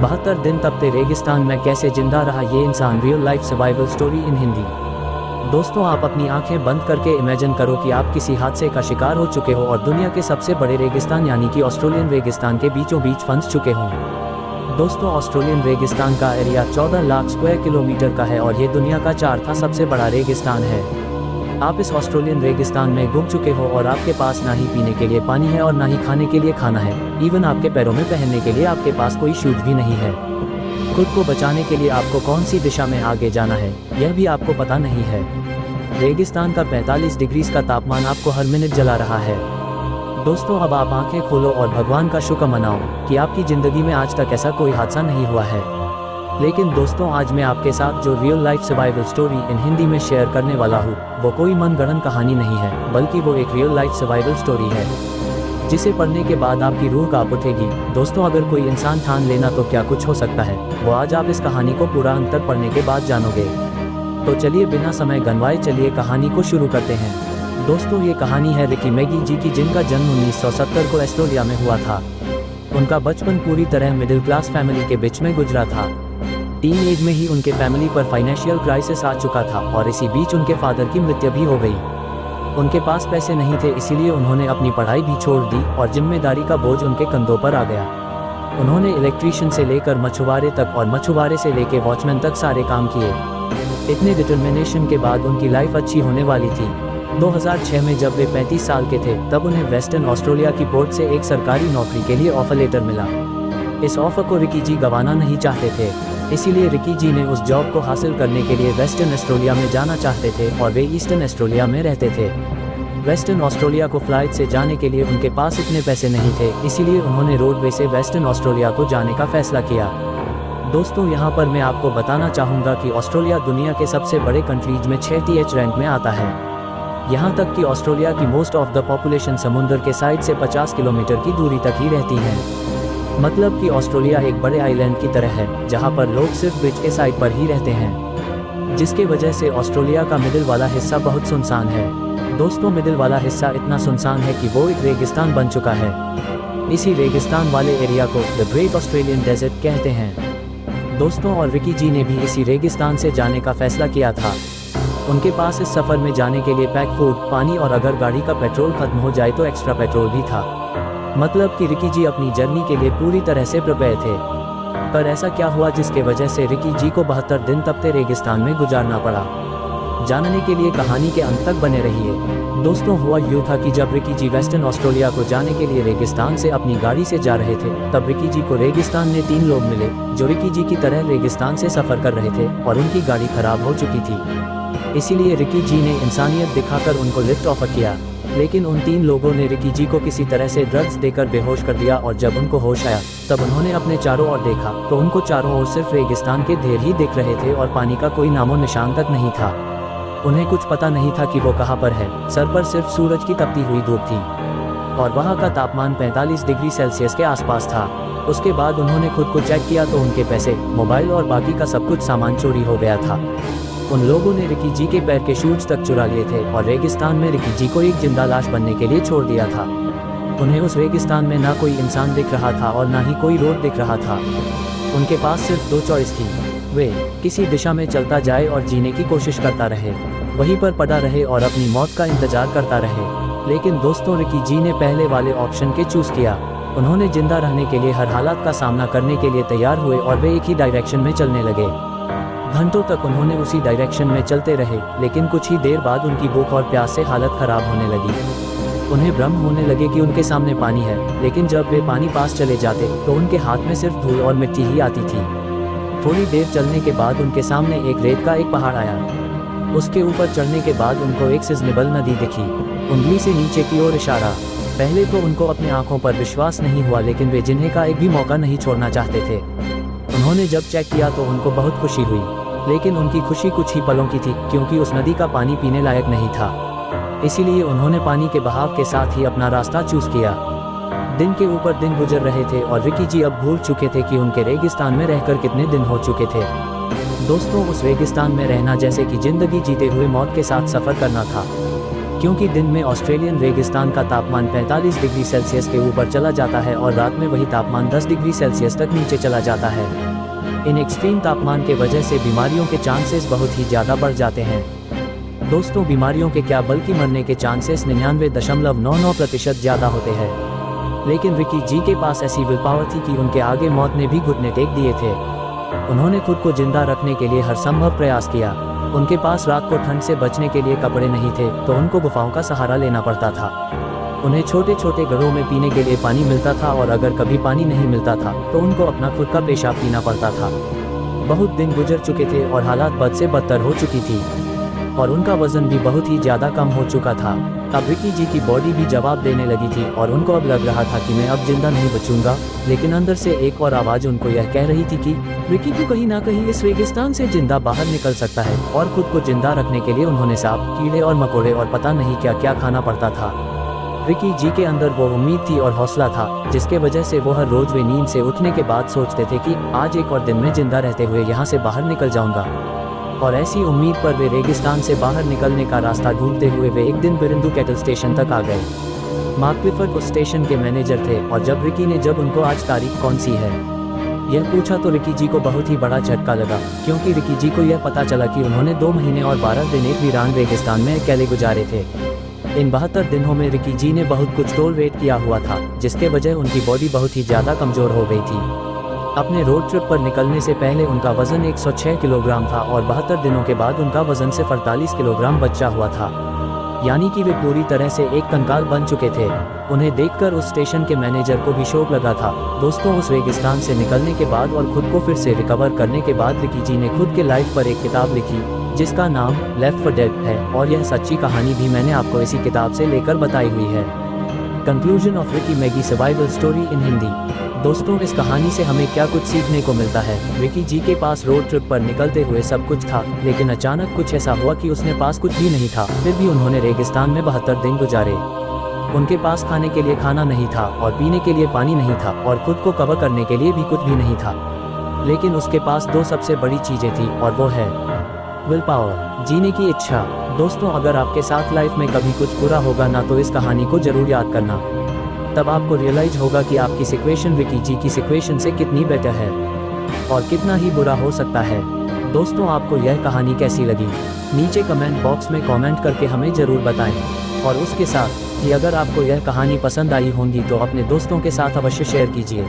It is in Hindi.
72 दिन तपते रेगिस्तान में कैसे जिंदा रहा ये इंसान, real life survival story in Hindi. दोस्तों, आप अपनी आंखें बंद करके इमेजिन करो कि आप किसी हादसे का शिकार हो चुके हो और दुनिया के सबसे बड़े रेगिस्तान यानी कि ऑस्ट्रेलियन रेगिस्तान के बीचों बीच फंस चुके हों। दोस्तों, ऑस्ट्रेलियन रेगिस्तान का एरिया 14 लाख स्क्वायर किलोमीटर का है और ये दुनिया का चौथा सबसे बड़ा रेगिस्तान है। आप इस ऑस्ट्रेलियन रेगिस्तान में गुम चुके हो और आपके पास ना ही पीने के लिए पानी है और ना ही खाने के लिए खाना है। इवन आपके पैरों में पहनने के लिए आपके पास कोई शूज भी नहीं है। खुद को बचाने के लिए आपको कौन सी दिशा में आगे जाना है यह भी आपको पता नहीं है। रेगिस्तान का 45 डिग्री का तापमान आपको हर मिनट जला रहा है। दोस्तों, अब आप आंखें खोलो और भगवान का शुक्र मनाओ कि आपकी ज़िंदगी में आज तक ऐसा कोई हादसा नहीं हुआ है। लेकिन दोस्तों, आज मैं आपके साथ जो real life survival story in Hindi में शेयर करने वाला हूँ वो कोई मनगढ़ंत कहानी नहीं है, बल्कि वो एक रियल लाइफ सर्वाइवल स्टोरी है जिसे पढ़ने के बाद आपकी रूह कांप उठेगी। दोस्तों, अगर कोई इंसान ठान लेना तो क्या कुछ हो सकता है, वो आज आप इस कहानी को पूरा अंत तक पढ़ने के बाद जानोगे। तो चलिए बिना समय गंवाए चलिए कहानी को शुरू करते हैं। दोस्तों, ये कहानी है रिकी मैगी जी की, जिनका जन्म 1970 को ऑस्ट्रेलिया में हुआ था। उनका बचपन पूरी तरह मिडिल क्लास फैमिली के बीच में गुजरा था। टीन एज में ही उनके फैमिली पर फाइनेंशियल क्राइसिस आ चुका था और इसी बीच उनके फादर की मृत्यु भी हो गई। उनके पास पैसे नहीं थे, इसीलिए उन्होंने अपनी पढ़ाई भी छोड़ दी और जिम्मेदारी का बोझ उनके कंधों पर आ गया। उन्होंने इलेक्ट्रीशियन से लेकर मछुआरे तक और मछुआरे से लेकर वॉचमैन तक सारे काम किए। इतने डिटर्मिनेशन के बाद उनकी लाइफ अच्छी होने वाली थी। 2006 में जब वे 35 साल के थे तब उन्हें वेस्टर्न ऑस्ट्रेलिया की पोर्ट से एक सरकारी नौकरी के लिए ऑफर लेटर मिला। इस ऑफर को रिकी जी गंवाना नहीं चाहते थे, इसीलिए रिकी जी ने उस जॉब को हासिल करने के लिए वेस्टर्न ऑस्ट्रेलिया में जाना चाहते थे और वे ईस्टर्न ऑस्ट्रेलिया में रहते थे। वेस्टर्न ऑस्ट्रेलिया को फ्लाइट से जाने के लिए उनके पास इतने पैसे नहीं थे, इसीलिए उन्होंने रोडवे से वेस्टर्न ऑस्ट्रेलिया को जाने का फैसला किया। दोस्तों, यहाँ पर मैं आपको बताना चाहूँगा कि ऑस्ट्रेलिया दुनिया के सबसे बड़े कंट्रीज में 6th रैंक में आता है। यहाँ तक कि ऑस्ट्रेलिया की मोस्ट ऑफ द पॉपुलेशन समुद्र के साइड से 50 किलोमीटर की दूरी तक ही रहती है। मतलब कि ऑस्ट्रेलिया एक बड़े आइलैंड की तरह है जहाँ पर लोग सिर्फ ब्रिज के साइड पर ही रहते हैं, जिसके वजह से ऑस्ट्रेलिया का मिडिल वाला हिस्सा बहुत सुनसान है। दोस्तों, मिडिल वाला हिस्सा इतना सुनसान है कि वो एक रेगिस्तान बन चुका है। इसी रेगिस्तान वाले एरिया को द ग्रेट ऑस्ट्रेलियन डेजर्ट कहते हैं। दोस्तों, और रिकी जी ने भी इसी रेगिस्तान से जाने का फैसला किया था। उनके पास इस सफ़र में जाने के लिए पैक फूड, पानी और अगर गाड़ी का पेट्रोल खत्म हो जाए तो एक्स्ट्रा पेट्रोल भी था। मतलब कि रिकी जी अपनी जर्नी के लिए पूरी तरह से प्रिपेयर थे। पर ऐसा क्या हुआ जिसके वजह से रिकी जी को 72 दिन तपते रेगिस्तान में गुजारना पड़ा? जानने के लिए कहानी के अंत तक बने रहिए। दोस्तों, हुआ यूँ था कि जब रिकी जी वेस्टर्न ऑस्ट्रेलिया को जाने के लिए रेगिस्तान से अपनी गाड़ी से जा रहे थे तब रिकी जी को रेगिस्तान में 3 लोग मिले जो रिकी जी की तरह रेगिस्तान से सफ़र कर रहे थे और उनकी गाड़ी खराब हो चुकी थी। इसीलिए रिकी जी ने इंसानियत दिखाकर उनको लिफ्ट ऑफर किया। लेकिन उन 3 लोगों ने रिकी जी को किसी तरह से ड्रग्स देकर बेहोश कर दिया और जब उनको होश आया तब उन्होंने अपने चारों ओर देखा तो उनको चारों ओर सिर्फ रेगिस्तान के ढेर ही दिख रहे थे और पानी का कोई नामो निशान तक नहीं था। उन्हें कुछ पता नहीं था कि वो कहाँ पर है। सर पर सिर्फ सूरज की तपती हुई धूप थी और वहाँ का तापमान 45 डिग्री सेल्सियस के आसपास था। उसके बाद उन्होंने खुद को चेक किया तो उनके पैसे, मोबाइल और बाकी का सब कुछ सामान चोरी हो गया था। उन लोगों ने रिकी जी के पैर के शूज तक चुरा लिए थे और रेगिस्तान में रिकी जी को एक जिंदा लाश बनने के लिए छोड़ दिया था। उन्हें उस रेगिस्तान में ना कोई इंसान दिख रहा था और ना ही कोई रोड दिख रहा था। उनके पास सिर्फ 2 चॉइस थी, वे किसी दिशा में चलता जाए और जीने की कोशिश करता रहे, वहीं पर पड़ा रहे और अपनी मौत का इंतजार करता रहे। लेकिन दोस्तों, रिकी जी ने पहले वाले ऑप्शन के चूज़ किया। उन्होंने जिंदा रहने के लिए हर हालात का सामना करने के लिए तैयार हुए और वे एक ही डायरेक्शन में चलने लगे। घंटों तक उन्होंने उसी डायरेक्शन में चलते रहे, लेकिन कुछ ही देर बाद उनकी भूख और प्यास से हालत खराब होने लगी। उन्हें भ्रम होने लगे कि उनके सामने पानी है, लेकिन जब वे पानी पास चले जाते तो उनके हाथ में सिर्फ धूल और मिट्टी ही आती थी। थोड़ी देर चलने के बाद उनके सामने एक रेत का एक पहाड़ आया। उसके ऊपर चढ़ने के बाद उनको एक सिजनेबल नदी दिखी। उंगली से नीचे की ओर इशारा। पहले तो उनको अपनी आंखों पर विश्वास नहीं हुआ, लेकिन वे जिन्हें का एक भी मौका नहीं छोड़ना चाहते थे। उन्होंने जब चेक किया तो उनको बहुत खुशी हुई, लेकिन उनकी खुशी कुछ ही पलों की थी क्योंकि उस नदी का पानी पीने लायक नहीं था। इसीलिए उन्होंने पानी के बहाव के साथ ही अपना रास्ता चूज किया। दिन के ऊपर दिन गुजर रहे थे और रिकी जी अब भूल चुके थे कि उनके रेगिस्तान में रहकर कितने दिन हो चुके थे। दोस्तों, उस रेगिस्तान में रहना जैसे कि जिंदगी जीते हुए मौत के साथ सफ़र करना था, क्योंकि दिन में ऑस्ट्रेलियन रेगिस्तान का तापमान 45 डिग्री सेल्सियस के ऊपर चला जाता है और रात में वही तापमान 10 डिग्री सेल्सियस तक नीचे चला जाता है। इन एक्सट्रीम तापमान के वजह से बीमारियों के चांसेस बहुत ही ज़्यादा बढ़ जाते हैं। दोस्तों, बीमारियों के क्या बल्कि मरने के चांसेस 99.99% ज़्यादा होते हैं। लेकिन रिकी जी के पास ऐसी विल पावर थी कि उनके आगे मौत ने भी घुटने टेक दिए थे। उन्होंने खुद को जिंदा रखने के लिए हर संभव प्रयास किया। उनके पास रात को ठंड से बचने के लिए कपड़े नहीं थे, तो उनको गुफाओं का सहारा लेना पड़ता था। उन्हें छोटे छोटे घरों में पीने के लिए पानी मिलता था और अगर कभी पानी नहीं मिलता था तो उनको अपना खुद का पेशाब पीना पड़ता था। बहुत दिन गुजर चुके थे और हालात बद से बदतर हो चुकी थी और उनका वजन भी बहुत ही ज़्यादा कम हो चुका था। अब रिकी जी की बॉडी भी जवाब देने लगी थी और उनको अब लग रहा था कि मैं अब जिंदा नहीं बचूंगा। लेकिन अंदर से एक और आवाज़ उनको यह कह रही थी कि रिकी तो कहीं ना कहीं इस रेगिस्तान से जिंदा बाहर निकल सकता है। और खुद को जिंदा रखने के लिए उन्होंने सांप, कीड़े और मकोड़े और पता नहीं क्या क्या खाना पड़ता था। रिकी जी के अंदर वो उम्मीद थी और हौसला था, जिसके वजह से वो हर रोज वे नींद से उठने के बाद सोचते थे कि आज एक और दिन में जिंदा रहते हुए यहाँ से बाहर निकल जाऊंगा। और ऐसी उम्मीद पर वे रेगिस्तान से बाहर निकलने का रास्ता ढूंढते हुए वे एक दिन बिरिंदू कैटल स्टेशन तक आ गए। मार्क क्लिफर्ड उस स्टेशन के मैनेजर थे और जब रिकी ने उनको आज तारीख कौन सी है यह पूछा तो रिकी जी को बहुत ही बड़ा झटका लगा, क्योंकि रिकी जी को यह पता चला कि उन्होंने 2 महीने और 12 दिन एक वीरान रेगिस्तान में अकेले गुजारे थे। इन 72 दिनों में रिकी जी ने बहुत कुछ टॉलरेट किया हुआ था, जिसके वजह उनकी बॉडी बहुत ही ज़्यादा कमज़ोर हो गई थी। अपने रोड ट्रिप पर निकलने से पहले उनका वजन 106 किलोग्राम था और 72 दिनों के बाद उनका वजन सिर्फ 48 किलोग्राम बचा हुआ था, यानी कि वे पूरी तरह से एक कंकाल बन चुके थे। उन्हें देखकर उस स्टेशन के मैनेजर को भी शौक लगा था। दोस्तों, उस रेगिस्तान से निकलने के बाद और खुद को फिर से रिकवर करने के बाद रिकी जी ने खुद के लाइफ पर एक किताब लिखी जिसका नाम लेफ्ट फॉर डेड है और यह सच्ची कहानी भी मैंने आपको इसी किताब से लेकर बताई हुई है। Conclusion of Ricky Maggi survival story in Hindi. दोस्तों, इस कहानी से हमें क्या कुछ सीखने को मिलता है। रिकी जी के पास रोड ट्रिप पर निकलते हुए सब कुछ था, लेकिन अचानक कुछ ऐसा हुआ कि उसने पास कुछ भी नहीं था। फिर भी उन्होंने रेगिस्तान में 72 दिन गुजारे। उनके पास खाने के लिए खाना नहीं था और पीने के लिए पानी नहीं था और खुद को कवर करने के लिए भी कुछ भी नहीं था। लेकिन उसके पास 2 सबसे बड़ी चीज़ें थी और वो है विल पावर, जीने की इच्छा। दोस्तों, अगर आपके साथ लाइफ में कभी कुछ बुरा होगा ना तो इस कहानी को जरूर याद करना। तब आपको रियलाइज होगा कि आपकी सिचुएशन रिकी जी की सिचुएशन से कितनी बेटर है और कितना ही बुरा हो सकता है। दोस्तों, आपको यह कहानी कैसी लगी नीचे कमेंट बॉक्स में कमेंट करके हमें ज़रूर बताएं। और उसके साथ कि अगर आपको यह कहानी पसंद आई होगी तो अपने दोस्तों के साथ अवश्य शेयर कीजिए।